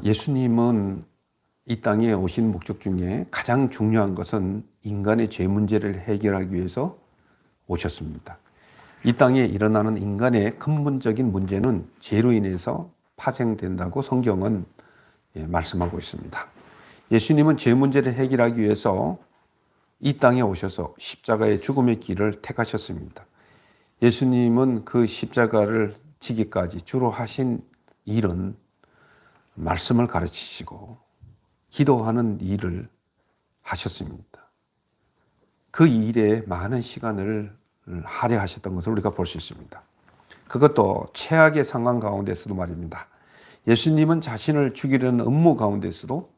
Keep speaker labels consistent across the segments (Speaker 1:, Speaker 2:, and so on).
Speaker 1: 예수님은 이 땅에 오신 목적 중에 가장 중요한 것은 인간의 죄 문제를 해결하기 위해서 오셨습니다. 이 땅에 일어나는 인간의 근본적인 문제는 죄로 인해서 파생된다고 성경은 말씀하고 있습니다. 예수님은 죄 문제를 해결하기 위해서 이 땅에 오셔서 십자가의 죽음의 길을 택하셨습니다. 예수님은 그 십자가를 지기까지 주로 하신 일은 말씀을 가르치시고 기도하는 일을 하셨습니다. 그 일에 많은 시간을 할애하셨던 것을 우리가 볼 수 있습니다. 그것도 최악의 상황 가운데서도 말입니다. 예수님은 자신을 죽이려는 음모 가운데서도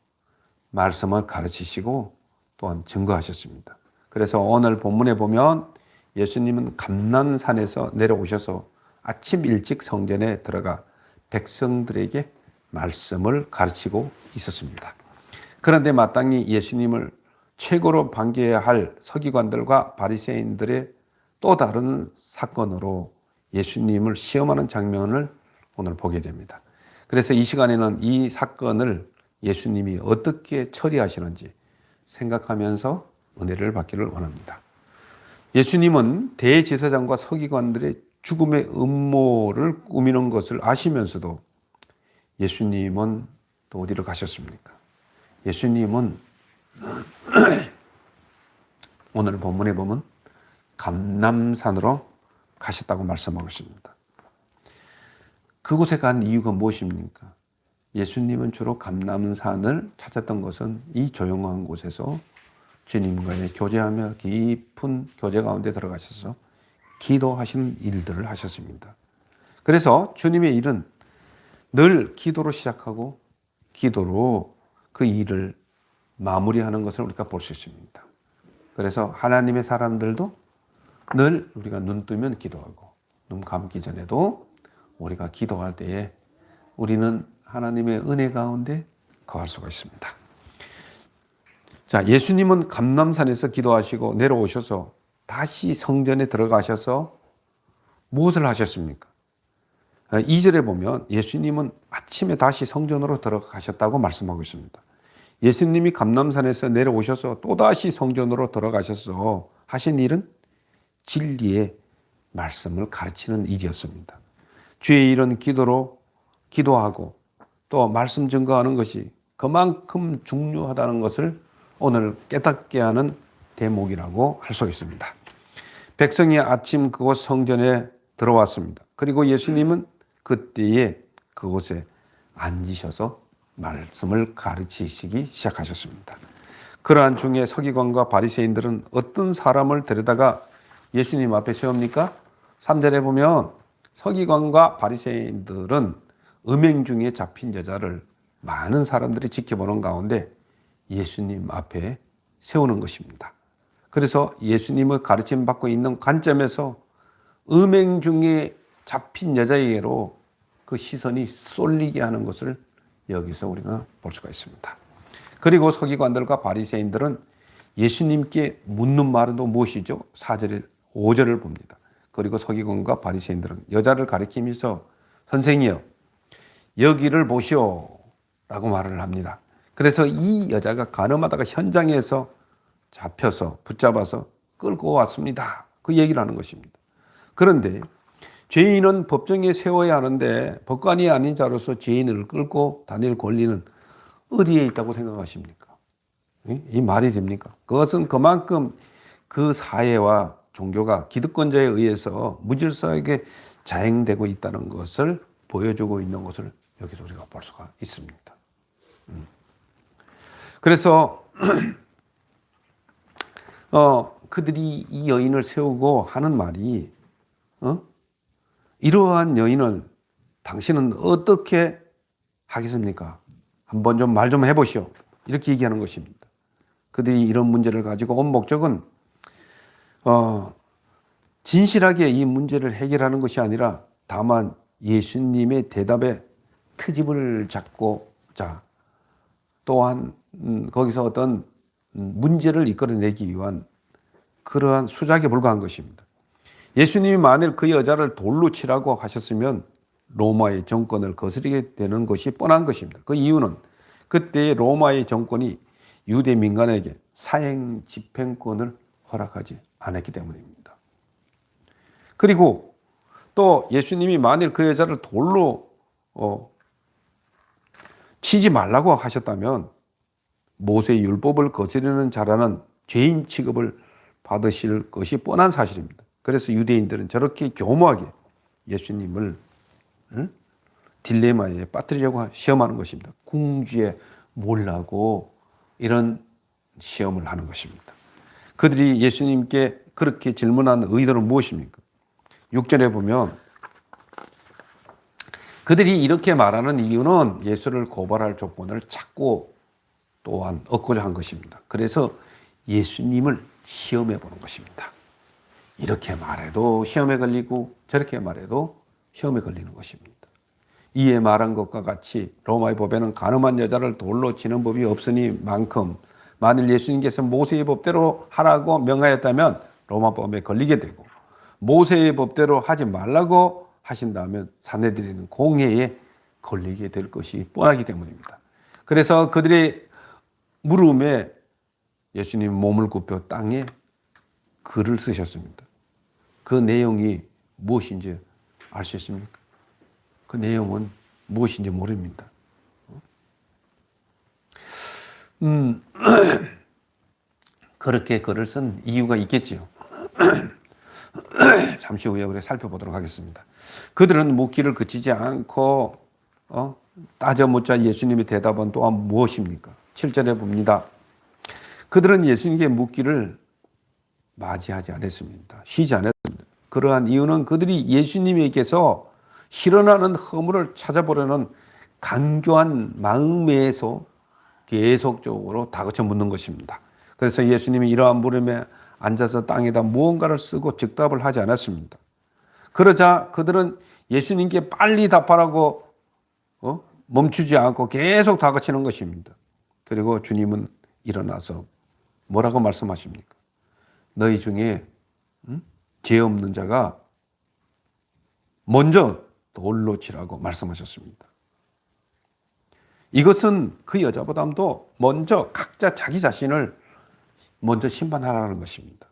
Speaker 1: 말씀을 가르치시고 또한 증거하셨습니다. 그래서 오늘 본문에 보면 예수님은 감람산에서 내려오셔서 아침 일찍 성전에 들어가 백성들에게 말씀을 가르치고 있었습니다. 그런데 마땅히 예수님을 최고로 반겨야 할 서기관들과 바리새인들의 또 다른 사건으로 예수님을 시험하는 장면을 오늘 보게 됩니다. 그래서 이 시간에는 이 사건을 예수님이 어떻게 처리하시는지 생각하면서 은혜를 받기를 원합니다. 예수님은 대제사장과 서기관들의 죽음의 음모를 꾸미는 것을 아시면서도 예수님은 또 어디로 가셨습니까? 예수님은 오늘 본문에 보면 감람산으로 가셨다고 말씀하고 있습니다. 그곳에 간 이유가 무엇입니까? 예수님은 주로 감람산을 찾았던 것은 이 조용한 곳에서 주님과의 교제하며 깊은 교제 가운데 들어가셔서 기도하시는 일들을 하셨습니다. 그래서 주님의 일은 늘 기도로 시작하고 기도로 그 일을 마무리하는 것을 우리가 볼 수 있습니다. 그래서 하나님의 사람들도 늘 우리가 눈 뜨면 기도하고 눈 감기 전에도 우리가 기도할 때에 우리는 하나님의 은혜 가운데 거할 수가 있습니다. 자, 예수님은 감람산에서 기도하시고 내려오셔서 다시 성전에 들어가셔서 무엇을 하셨습니까? 2절에 보면 예수님은 아침에 다시 성전으로 들어가셨다고 말씀하고 있습니다. 예수님이 감람산에서 내려오셔서 또다시 성전으로 들어가셔서 하신 일은 진리의 말씀을 가르치는 일이었습니다. 주의 일은 기도로 기도하고 또 말씀 증거하는 것이 그만큼 중요하다는 것을 오늘 깨닫게 하는 대목이라고 할 수 있습니다. 백성이 아침 그곳 성전에 들어왔습니다. 그리고 예수님은 그때에 그곳에 앉으셔서 말씀을 가르치시기 시작하셨습니다. 그러한 중에 서기관과 바리새인들은 어떤 사람을 데려다가 예수님 앞에 세웁니까? 3절에 보면 서기관과 바리새인들은 음행 중에 잡힌 여자를 많은 사람들이 지켜보는 가운데 예수님 앞에 세우는 것입니다. 그래서 예수님을 가르침 받고 있는 관점에서 음행 중에 잡힌 여자에게로 그 시선이 쏠리게 하는 것을 여기서 우리가 볼 수가 있습니다. 그리고 서기관들과 바리새인들은 예수님께 묻는 말은 또 무엇이죠? 4절, 5절을 봅니다. 그리고 서기관과 바리새인들은 여자를 가리키면서 선생이여 여기를 보시오 라고 말을 합니다. 그래서 이 여자가 간음하다가 현장에서 잡혀서 붙잡아서 끌고 왔습니다. 그 얘기를 하는 것입니다. 그런데 죄인은 법정에 세워야 하는데 법관이 아닌 자로서 죄인을 끌고 다닐 권리는 어디에 있다고 생각하십니까? 이 말이 됩니까? 그것은 그만큼 그 사회와 종교가 기득권자에 의해서 무질서하게 자행되고 있다는 것을 보여주고 있는 것을 여기서 우리가 볼 수가 있습니다. 그래서 그들이 이 여인을 세우고 하는 말이 이러한 여인을 당신은 어떻게 하겠습니까? 한번 좀 말 좀 해보시오. 이렇게 얘기하는 것입니다. 그들이 이런 문제를 가지고 온 목적은 진실하게 이 문제를 해결하는 것이 아니라 다만 예수님의 대답에 트집을 잡고자 또한 거기서 어떤 문제를 이끌어내기 위한 그러한 수작에 불과한 것입니다. 예수님이 만일 그 여자를 돌로 치라고 하셨으면 로마의 정권을 거스르게 되는 것이 뻔한 것입니다. 그 이유는 그때 로마의 정권이 유대 민간에게 사형 집행권을 허락하지 않았기 때문입니다. 그리고 또 예수님이 만일 그 여자를 돌로 치지 말라고 하셨다면 모세의 율법을 거스르는 자라는 죄인 취급을 받으실 것이 뻔한 사실입니다. 그래서 유대인들은 저렇게 교묘하게 예수님을 딜레마에 빠뜨리려고 시험하는 것입니다. 궁지에 몰라고 이런 시험을 하는 것입니다. 그들이 예수님께 그렇게 질문한 의도는 무엇입니까? 6절에 보면 그들이 이렇게 말하는 이유는 예수를 고발할 조건을 찾고 또한 얻고자 한 것입니다. 그래서 예수님을 시험해 보는 것입니다. 이렇게 말해도 시험에 걸리고 저렇게 말해도 시험에 걸리는 것입니다. 이에 말한 것과 같이 로마의 법에는 간음한 여자를 돌로 치는 법이 없으니 만큼 만일 예수님께서 모세의 법대로 하라고 명하였다면 로마 법에 걸리게 되고 모세의 법대로 하지 말라고 하신다면 산헤드린 공회에 걸리게 될 것이 뻔하기 때문입니다. 그래서 그들의 물음에 예수님 몸을 굽혀 땅에 글을 쓰셨습니다. 그 내용이 무엇인지 알 수 있습니까? 그 내용은 무엇인지 모릅니다. 그렇게 글을 쓴 이유가 있겠지요. 잠시 후에 우리가 살펴보도록 하겠습니다. 그들은 묻기를 그치지 않고 따져 묻자 예수님의 대답은 또한 무엇입니까? 7절에 봅니다. 그들은 예수님께 묻기를 맞이하지 않았습니다. 쉬지 않았습니다. 그러한 이유는 그들이 예수님에게서 실현하는 허물을 찾아보려는 간교한 마음에서 계속적으로 다그쳐 묻는 것입니다. 그래서 예수님이 이러한 물음에 앉아서 땅에다 무언가를 쓰고 즉답을 하지 않았습니다. 그러자 그들은 예수님께 빨리 답하라고 멈추지 않고 계속 다그치는 것입니다. 그리고 주님은 일어나서 뭐라고 말씀하십니까? 너희 중에 죄 없는 자가 먼저 돌로 치라고 말씀하셨습니다. 이것은 그 여자보다도 먼저 각자 자기 자신을 먼저 심판하라는 것입니다.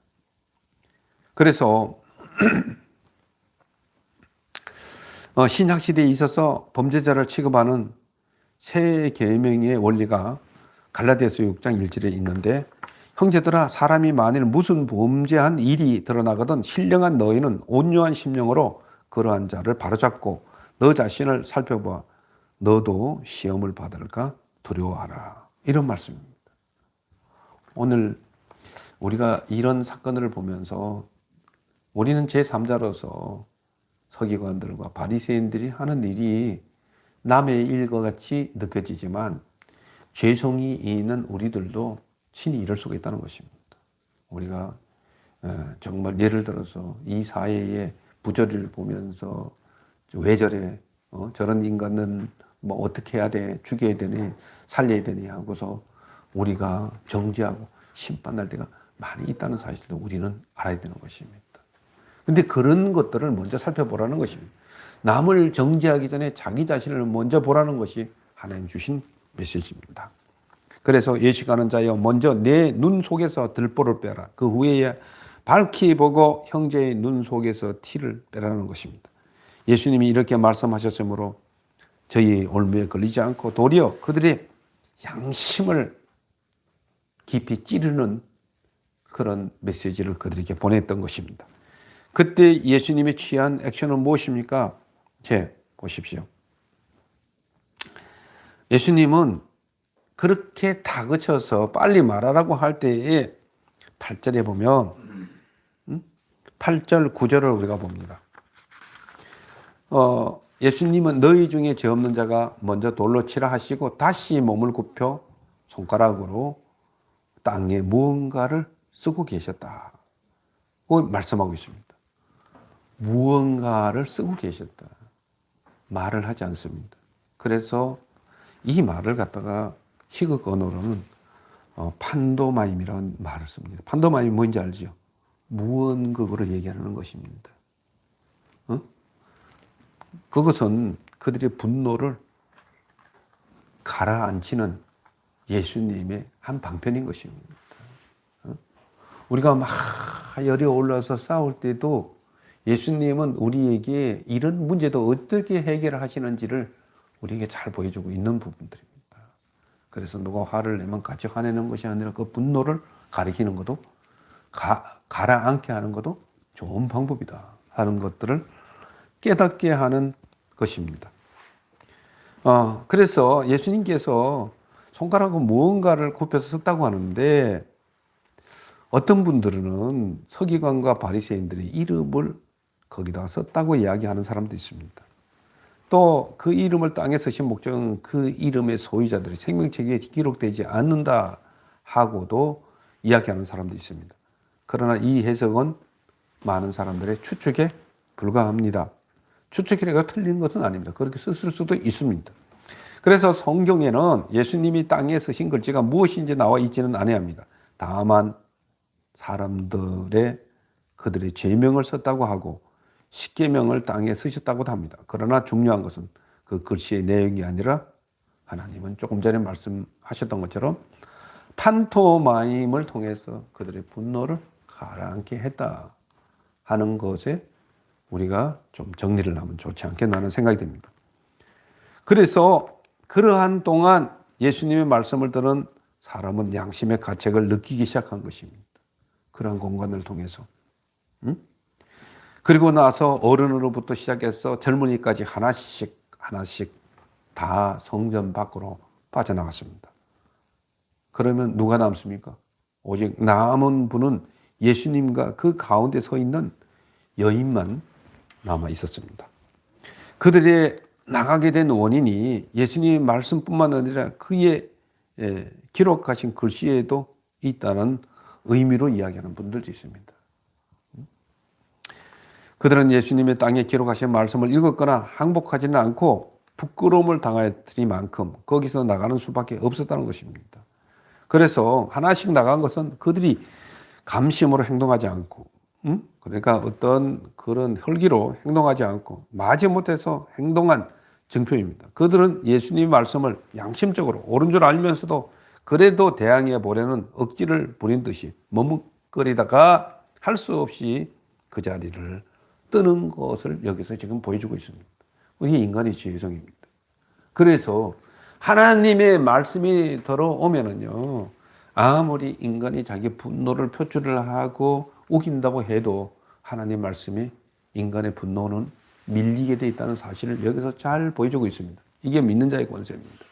Speaker 1: 그래서 신약 시대에 있어서 범죄자를 취급하는 새 계명의 원리가 갈라디아서 6장 1절에 있는데 형제들아 사람이 만일 무슨 범죄한 일이 드러나거든 신령한 너희는 온유한 심령으로 그러한 자를 바로잡고 너 자신을 살펴봐 너도 시험을 받을까 두려워하라. 이런 말씀입니다. 오늘 우리가 이런 사건을 보면서 우리는 제3자로서 서기관들과 바리새인들이 하는 일이 남의 일과 같이 느껴지지만 죄성이 있는 우리들도 친히 이럴 수가 있다는 것입니다. 우리가 정말 예를 들어서 이 사회의 부조리를 보면서 왜 저래? 저런 인간은 뭐 어떻게 해야 돼? 죽여야 되니? 살려야 되니? 하고서 우리가 정죄하고 심판할 때가 많이 있다는 사실도 우리는 알아야 되는 것입니다. 근데 그런 것들을 먼저 살펴보라는 것입니다. 남을 정죄하기 전에 자기 자신을 먼저 보라는 것이 하나님 주신 메시지입니다. 그래서 예식하는 자여 먼저 내 눈 속에서 들보를 빼라. 그 후에 밝히 보고 형제의 눈 속에서 티를 빼라는 것입니다. 예수님이 이렇게 말씀하셨으므로 저희 올무에 걸리지 않고 도리어 그들의 양심을 깊이 찌르는 그런 메시지를 그들에게 보냈던 것입니다. 그때 예수님이 취한 액션은 무엇입니까? 보십시오. 예수님은 그렇게 다그쳐서 빨리 말하라고 할 때에 8절에 보면 8절 9절을 우리가 봅니다. 예수님은 너희 중에 죄 없는 자가 먼저 돌로 치라 하시고 다시 몸을 굽혀 손가락으로 땅에 무언가를 쓰고 계셨다고 말씀하고 있습니다. 무언가를 쓰고 계셨다. 말을 하지 않습니다. 그래서 이 말을 갖다가 희극 언어로는 판도마임이라는 말을 씁니다. 판도마임이 뭔지 알죠? 무언극으로 얘기하는 것입니다. 그것은 그들의 분노를 가라앉히는 예수님의 한 방편인 것입니다. 우리가 막 열이 올라서 싸울 때도 예수님은 우리에게 이런 문제도 어떻게 해결하시는지를 우리에게 잘 보여주고 있는 부분들입니다. 그래서 누가 화를 내면 같이 화내는 것이 아니라 그 분노를 가리키는 것도 가라앉게 하는 것도 좋은 방법이다 하는 것들을 깨닫게 하는 것입니다. 그래서 예수님께서 손가락으로 무언가를 굽혀서 썼다고 하는데 어떤 분들은 서기관과 바리새인들의 이름을 거기다가 썼다고 이야기하는 사람도 있습니다. 또 그 이름을 땅에 쓰신 목적은 그 이름의 소유자들이 생명책에 기록되지 않는다 하고도 이야기하는 사람도 있습니다. 그러나 이 해석은 많은 사람들의 추측에 불과합니다. 추측이라고 틀린 것은 아닙니다. 그렇게 썼을 수도 있습니다. 그래서 성경에는 예수님이 땅에 쓰신 글자가 무엇인지 나와 있지는 아니합니다. 다만 사람들의 그들의 죄명을 썼다고 하고 십계명을 땅에 쓰셨다고도 합니다. 그러나 중요한 것은 그 글씨의 내용이 아니라 하나님은 조금 전에 말씀하셨던 것처럼 판토마임을 통해서 그들의 분노를 가라앉게 했다 하는 것에 우리가 좀 정리를 하면 좋지 않겠나 하는 생각이 듭니다. 그래서 그러한 동안 예수님의 말씀을 들은 사람은 양심의 가책을 느끼기 시작한 것입니다. 그러한 공간을 통해서. 그리고 나서 어른으로부터 시작해서 젊은이까지 하나씩 다 성전 밖으로 빠져나갔습니다. 그러면 누가 남습니까? 오직 남은 분은 예수님과 그 가운데 서 있는 여인만 남아 있었습니다. 그들의 나가게 된 원인이 예수님의 말씀뿐만 아니라 그의 기록하신 글씨에도 있다는 의미로 이야기하는 분들도 있습니다. 그들은 예수님의 땅에 기록하신 말씀을 읽었거나 항복하지는 않고 부끄러움을 당했으니만큼 거기서 나가는 수밖에 없었다는 것입니다. 그래서 하나씩 나간 것은 그들이 감심으로 행동하지 않고, 그러니까 어떤 그런 혈기로 행동하지 않고 마지못해서 행동한 증표입니다. 그들은 예수님의 말씀을 양심적으로 옳은 줄 알면서도 그래도 대항해 보려는 억지를 부린 듯이 머뭇거리다가 할 수 없이 그 자리를 뜨는 것을 여기서 지금 보여주고 있습니다. 이게 인간의 죄성입니다. 그래서 하나님의 말씀이 들어오면은요, 아무리 인간이 자기 분노를 표출을 하고 우긴다고 해도 하나님 말씀이 인간의 분노는 밀리게 돼 있다는 사실을 여기서 잘 보여주고 있습니다. 이게 믿는 자의 권세입니다.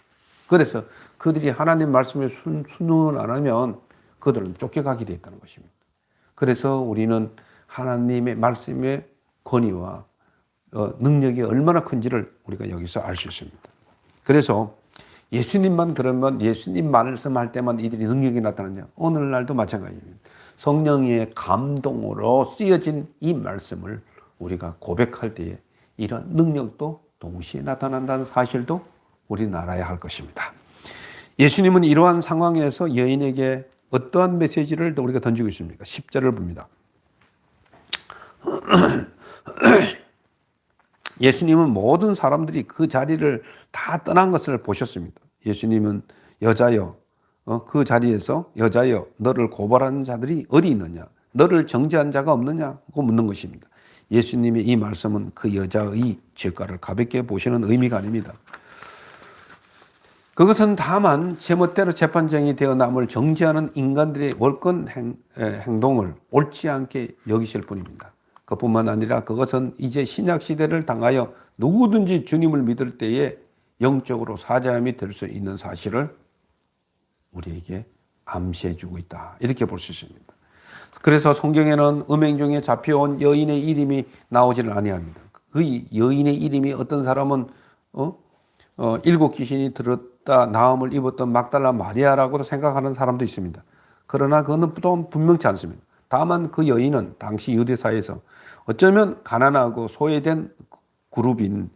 Speaker 1: 그래서 그들이 하나님 말씀에 순응을 안 하면 그들은 쫓겨가게 돼 있다는 것입니다. 그래서 우리는 하나님의 말씀의 권위와 능력이 얼마나 큰지를 우리가 여기서 알 수 있습니다. 그래서 예수님만 그러면 예수님 말씀할 때만 이들이 능력이 나타나냐? 오늘날도 마찬가지입니다. 성령의 감동으로 쓰여진 이 말씀을 우리가 고백할 때에 이런 능력도 동시에 나타난다는 사실도 우리는 알아야 할 것입니다. 예수님은 이러한 상황에서 여인에게 어떠한 메시지를 우리가 던지고 있습니까? 10절을 봅니다. 예수님은 모든 사람들이 그 자리를 다 떠난 것을 보셨습니다. 예수님은 여자여, 그 자리에서 여자여, 너를 고발하는 자들이 어디 있느냐? 너를 정죄한 자가 없느냐고 묻는 것입니다. 예수님의 이 말씀은 그 여자의 죄가를 가볍게 보시는 의미가 아닙니다. 그것은 다만 제멋대로 재판장이 되어 남을 정죄하는 인간들의 월권 행동을 옳지 않게 여기실 뿐입니다. 그뿐만 아니라 그것은 이제 신약 시대를 당하여 누구든지 주님을 믿을 때에 영적으로 사자함이 될 수 있는 사실을 우리에게 암시해 주고 있다. 이렇게 볼 수 있습니다. 그래서 성경에는 음행 중에 잡혀온 여인의 이름이 나오지는 아니합니다. 그 여인의 이름이 어떤 사람은 일곱 귀신이 들었다 나음을 입었던 막달라 마리아라고도 생각하는 사람도 있습니다. 그러나 그거는 또 분명치 않습니다. 다만 그 여인은 당시 유대사회에서 어쩌면 가난하고 소외된 그룹인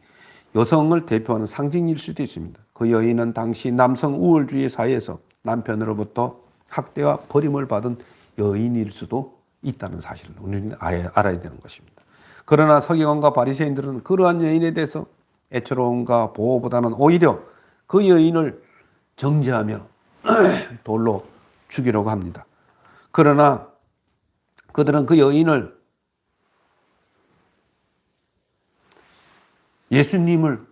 Speaker 1: 여성을 대표하는 상징일 수도 있습니다. 그 여인은 당시 남성 우월주의 사회에서 남편으로부터 학대와 버림을 받은 여인일 수도 있다는 사실을 우리는 알아야 되는 것입니다. 그러나 서기관과 바리새인들은 그러한 여인에 대해서 애처로움과 보호보다는 오히려 그 여인을 정죄하며 돌로 죽이려고 합니다. 그러나 그들은 그 여인을 예수님을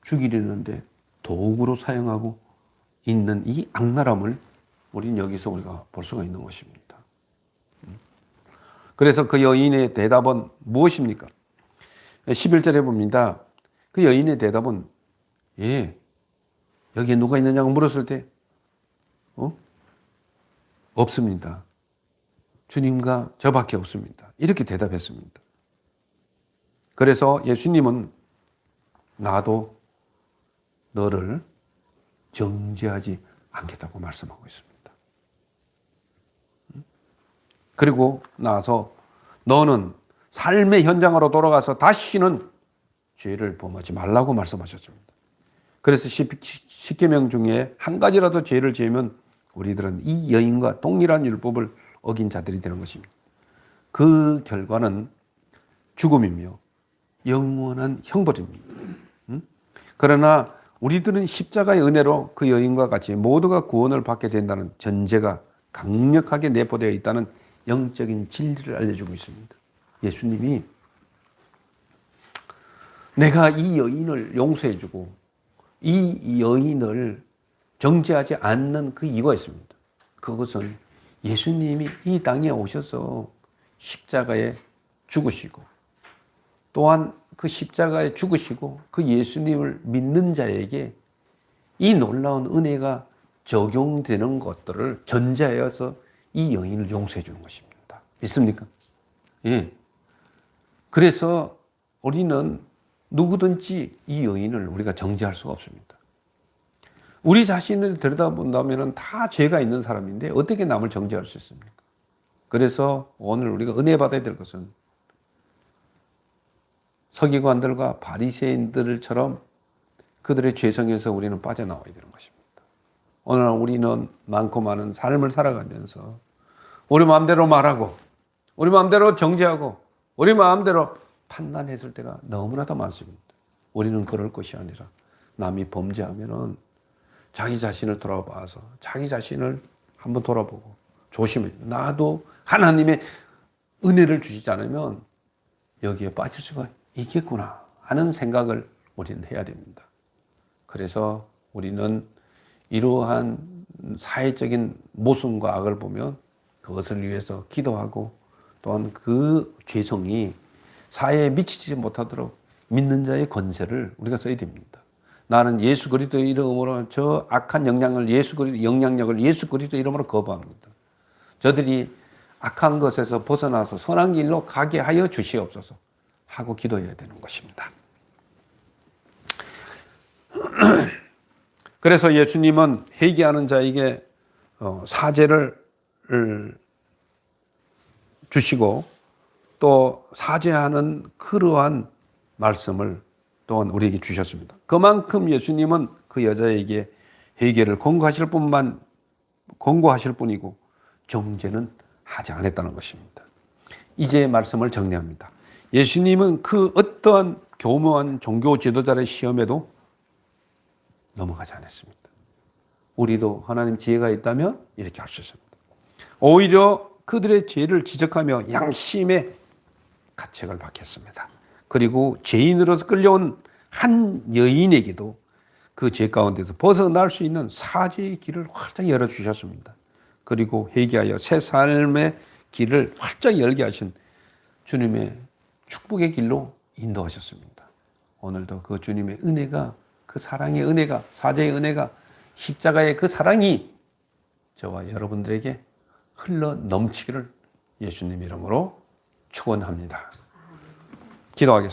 Speaker 1: 죽이려는데 도구로 사용하고 있는 이 악랄함을 우리는 여기서 우리가 볼 수가 있는 것입니다. 그래서 그 여인의 대답은 무엇입니까? 11절에 봅니다. 그 여인의 대답은 여기에 누가 있느냐고 물었을 때 없습니다. 주님과 저밖에 없습니다. 이렇게 대답했습니다. 그래서 예수님은 나도 너를 정죄하지 않겠다고 말씀하고 있습니다. 그리고 나서 너는 삶의 현장으로 돌아가서 다시는 죄를 범하지 말라고 말씀하셨습니다. 그래서 십계명 중에 한 가지라도 죄를 지으면 우리들은 이 여인과 동일한 율법을 어긴 자들이 되는 것입니다. 그 결과는 죽음이며 영원한 형벌입니다. 그러나 우리들은 십자가의 은혜로 그 여인과 같이 모두가 구원을 받게 된다는 전제가 강력하게 내포되어 있다는 영적인 진리를 알려주고 있습니다. 예수님이 내가 이 여인을 용서해주고 이 여인을 정죄하지 않는 그 이유가 있습니다. 그것은 예수님이 이 땅에 오셔서 십자가에 죽으시고 또한 그 십자가에 죽으시고 그 예수님을 믿는 자에게 이 놀라운 은혜가 적용되는 것들을 전제하여서 이 여인을 용서해 주는 것입니다. 믿습니까? 예. 그래서 우리는 누구든지 이 여인을 우리가 정죄할 수가 없습니다. 우리 자신을 들여다본다면 다 죄가 있는 사람인데 어떻게 남을 정죄할 수 있습니까? 그래서 오늘 우리가 은혜 받아야 될 것은 서기관들과 바리새인들처럼 그들의 죄성에서 우리는 빠져나와야 되는 것입니다. 오늘 우리는 많고 많은 삶을 살아가면서 우리 마음대로 말하고 우리 마음대로 정죄하고 우리 마음대로 판단했을 때가 너무나도 많습니다. 우리는 그럴 것이 아니라 남이 범죄하면은 자기 자신을 돌아봐서 자기 자신을 한번 돌아보고 조심해. 나도 하나님의 은혜를 주시지 않으면 여기에 빠질 수가 있겠구나 하는 생각을 우리는 해야 됩니다. 그래서 우리는 이러한 사회적인 모순과 악을 보면 그것을 위해서 기도하고 또한 그 죄성이 사회에 미치지 못하도록 믿는 자의 권세를 우리가 써야 됩니다. 나는 예수 그리스도의 이름으로 저 악한 영향력을 예수 그리스도의 이름으로 거부합니다. 저들이 악한 것에서 벗어나서 선한 길로 가게 하여 주시옵소서 하고 기도해야 되는 것입니다. 그래서 예수님은 회개하는 자에게 사죄를 주시고 또 사죄하는 그러한 말씀을 또한 우리에게 주셨습니다. 그만큼 예수님은 그 여자에게 회개를 권고하실 뿐이고 정죄는 하지 않았다는 것입니다. 이제 말씀을 정리합니다. 예수님은 그 어떠한 교묘한 종교 지도자의 시험에도 넘어가지 않았습니다. 우리도 하나님 지혜가 있다면 이렇게 할 수 있습니다. 오히려 그들의 죄를 지적하며 양심의 가책을 받겠습니다. 그리고 죄인으로서 끌려온 한 여인에게도 그 죄 가운데서 벗어날 수 있는 사죄의 길을 활짝 열어주셨습니다. 그리고 회개하여 새 삶의 길을 활짝 열게 하신 주님의 축복의 길로 인도하셨습니다. 오늘도 그 주님의 은혜가, 그 사랑의 은혜가, 사죄의 은혜가, 십자가의 그 사랑이 저와 여러분들에게 흘러 넘치기를 예수님 이름으로 축원합니다. 기도하겠습니다.